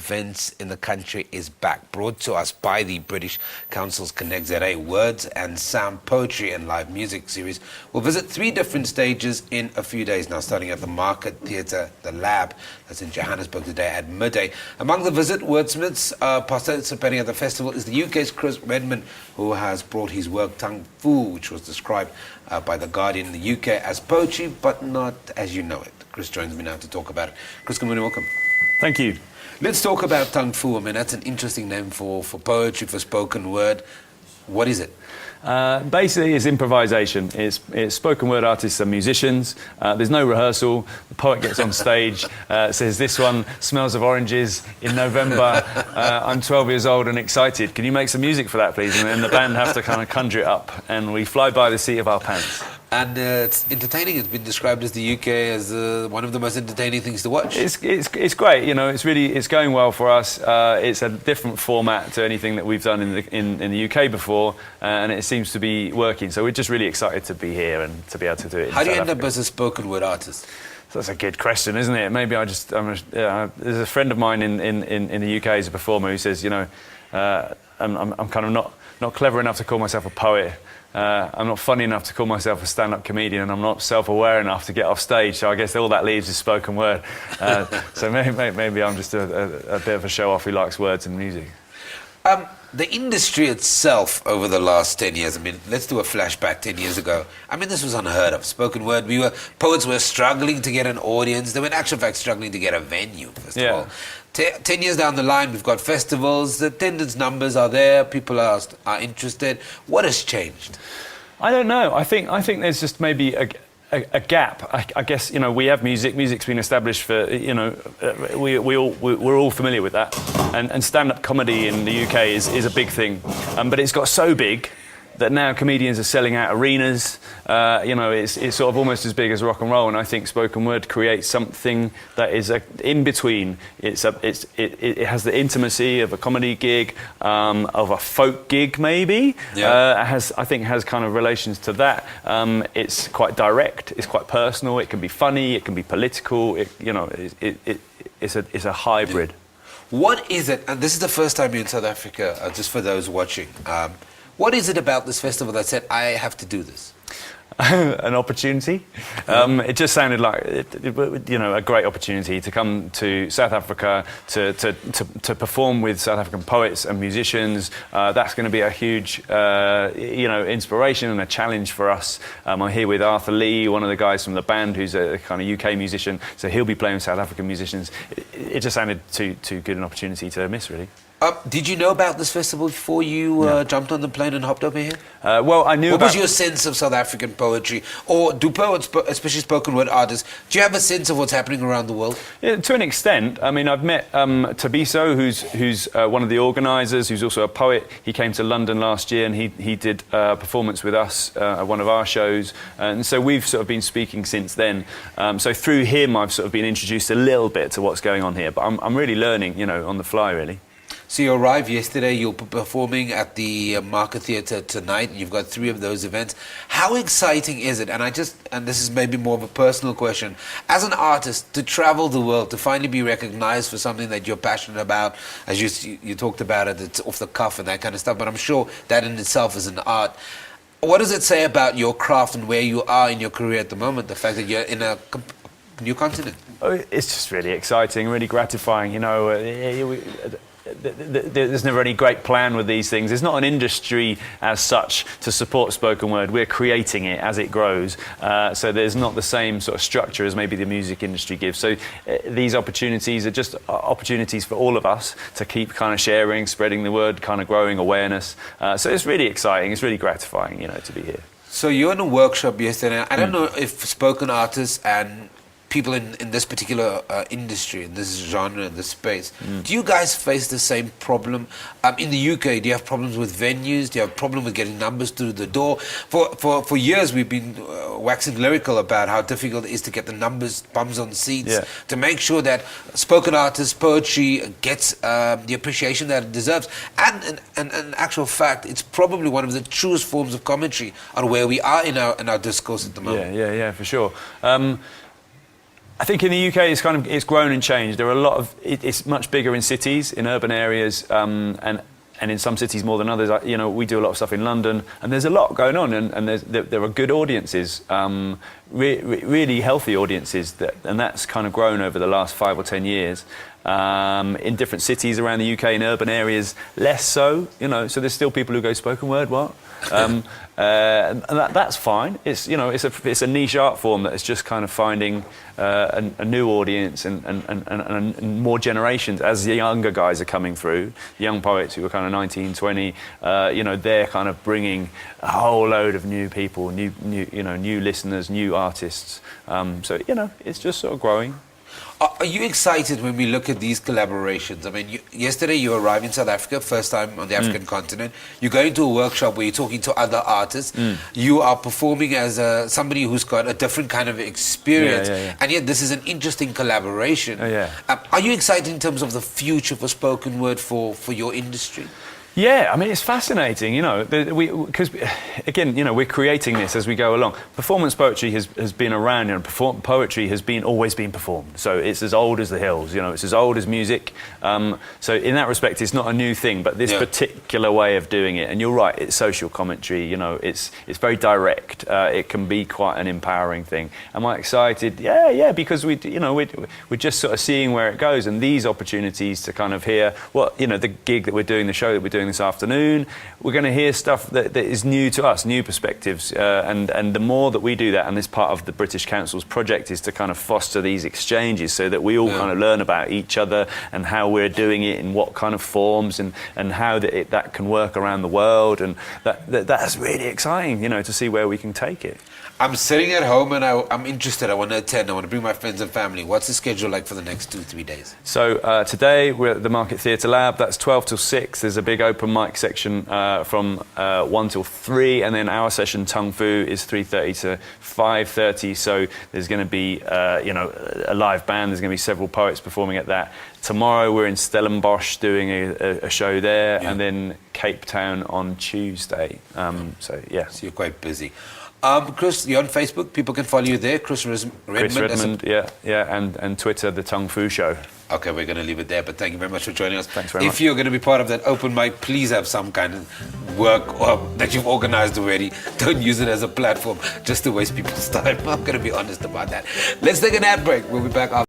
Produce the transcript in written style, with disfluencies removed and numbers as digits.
events in the country is back. Brought to us by the British Council's Connect ZA Words and Sound Poetry and Live Music series. We'll visit 3 different stages in a few days now, starting at the Market Theatre, the Lab, that's in Johannesburg today at midday. Among the visit wordsmiths participating at the festival is the UK's Chris Redmond, who has brought his work Tung Fu, which was described by the Gurdian in the UK as poetry, but not as you know it. Chris joins me now to talk about it. Chris, good morning, welcome. Thank you. Let's talk about Tung Fu. I mean, that's an interesting name for poetry, for spoken word. What is it? Basically, it's improvisation. It's spoken word artists and musicians. There's no rehearsal. The poet gets on stage, says, "This one smells of oranges in November. I'm 12 years old and excited. Can you make some music for that, please?" And then the band have to kind of conjure it up, and we fly by the seat of our pants. And it's entertaining. It's been described as the UK as one of the most entertaining things to watch. It's great. You know, it's going well for us. It's a different format to anything that we've done in the UK before, and it seems to be working. So we're just really excited to be here and to be able to do it. How do you end up as a spoken word artist? That's a good question, isn't it? Maybe there's a friend of mine in the UK as a performer who says, you know, I'm kind of not clever enough to call myself a poet. I'm not funny enough to call myself a stand-up comedian, and I'm not self-aware enough to get off stage. So I guess all that leaves is spoken word. So maybe I'm just a bit of a show-off who likes words and music. The industry itself over the last 10 years, I mean, let's do a flashback 10 years ago. I mean, this was unheard of. Spoken word, poets were struggling to get an audience. They were in actual fact struggling to get a venue, first of all. 10 years down the line, we've got festivals, the attendance numbers are there, people are interested. What has changed? I don't know. I think there's just maybe a gap. I guess, you know, we have music. Music's been established for, you know, we're all familiar with that. And stand-up comedy in the UK is a big thing. But it's got so big that now comedians are selling out arenas. You know, it's sort of almost as big as rock and roll. And I think spoken word creates something that is in between. It has the intimacy of a comedy gig, of a folk gig maybe. Yeah. I think has kind of relations to that. It's quite direct. It's quite personal. It can be funny. It can be political. It's a hybrid. What is it? And this is the first time you're in South Africa. Just for those watching. What is it about this festival that said, I have to do this? An opportunity. It just sounded like, you know, a great opportunity to come to South Africa to perform with South African poets and musicians. That's going to be a huge, you know, inspiration and a challenge for us. I'm here with Arthur Lee, one of the guys from the band, who's a kind of UK musician. So he'll be playing with South African musicians. It just sounded too good an opportunity to miss, really. Did you know about this festival before you jumped on the plane and hopped over here? Well, I knew What was your sense of South African poetry? Or do poets, especially spoken word artists, do you have a sense of what's happening around the world? Yeah, to an extent. I mean, I've met Tabiso, who's one of the organisers, who's also a poet. He came to London last year and he did a performance with us at one of our shows. And so we've sort of been speaking since then. So through him, I've sort of been introduced a little bit to what's going on here. But I'm really learning, you know, on the fly, really. So you arrived yesterday, you're performing at the Market Theatre tonight, and you've got 3 of those events. How exciting is it? And this is maybe more of a personal question, as an artist, to travel the world, to finally be recognized for something that you're passionate about, as you talked about it, it's off the cuff and that kind of stuff, but I'm sure that in itself is an art. What does it say about your craft and where you are in your career at the moment, the fact that you're in a new continent? It's just really exciting, really gratifying, you know. There's never any great plan with these things. There's not an industry as such to support spoken word. We're creating it as it grows. So there's not the same sort of structure as maybe the music industry gives. So these opportunities are just opportunities for all of us to keep kind of sharing, spreading the word, kind of growing awareness. So it's really exciting. It's really gratifying, you know, to be here. So you're in a workshop yesterday. I don't know if spoken artists and people in this particular industry, in this genre, in this space, do you guys face the same problem? In the UK, do you have problems with venues? Do you have a problem with getting numbers through the door? For years, we've been waxing lyrical about how difficult it is to get the numbers, bums on seats, to make sure that spoken artists, poetry gets the appreciation that it deserves. And in actual fact, it's probably one of the truest forms of commentary on where we are in our discourse at the moment. Yeah, for sure. I think in the UK it's grown and changed. There are a lot of it's much bigger in cities, in urban areas, and in some cities more than others. You know, we do a lot of stuff in London, and there's a lot going on, and there are good audiences, really healthy audiences, and that's kind of grown over the last 5 or 10 years. In different cities around the UK, in urban areas, less so. You know, so there's still people who go spoken word. What? And that's fine. It's, you know, it's a niche art form that is just kind of finding a new audience and more generations as the younger guys are coming through. The young poets who are kind of 19, 20, you know, they're kind of bringing a whole load of new people, new listeners, new artists. So you know, it's just sort of growing. Are you excited when we look at these collaborations? I mean, yesterday you arrived in South Africa, first time on the African continent. You're going to a workshop where you're talking to other artists. You are performing as somebody who's got a different kind of experience. And yet this is an interesting collaboration. Are you excited in terms of the future for spoken word for your industry? Yeah, I mean, it's fascinating, you know, because, again, you know, we're creating this as we go along. Performance poetry has been around, and poetry has always been performed. So it's as old as the hills, you know, it's as old as music. So in that respect, it's not a new thing, but this particular way of doing it, and you're right, it's social commentary, you know, it's very direct. It can be quite an empowering thing. Am I excited? Yeah, because we're just sort of seeing where it goes, and these opportunities to kind of hear what, you know, the gig that we're doing, the show that we're doing this afternoon, we're going to hear stuff that is new to us, new perspectives, and the more that we do that, and this part of the British Council's project is to kind of foster these exchanges so that we all kind of learn about each other and how we're doing it in what kind of forms and how that can work around the world, and that's really exciting, you know, to see where we can take it. I'm sitting at home and I'm interested. I want to attend. I want to bring my friends and family. What's the schedule like for the next 2-3 days? So today we're at the Market Theatre Lab. That's 12 till 6. There's a big open mic section from 1 till 3, and then our session Tung Fu is 3:30 to 5:30. So there's going to be you know, a live band. There's going to be several poets performing at that. Tomorrow we're in Stellenbosch doing a show there, and then Cape Town on Tuesday. So yeah. So you're quite busy. Chris, you're on Facebook. People can follow you there. Chris Redmond. Chris Redmond, and Twitter, The Tung Fu Show. Okay, we're going to leave it there, but thank you very much for joining us. Thanks very much. If you're going to be part of that open mic, please have some kind of work that you've organized already. Don't use it as a platform just to waste people's time. I'm going to be honest about that. Let's take an ad break. We'll be back after.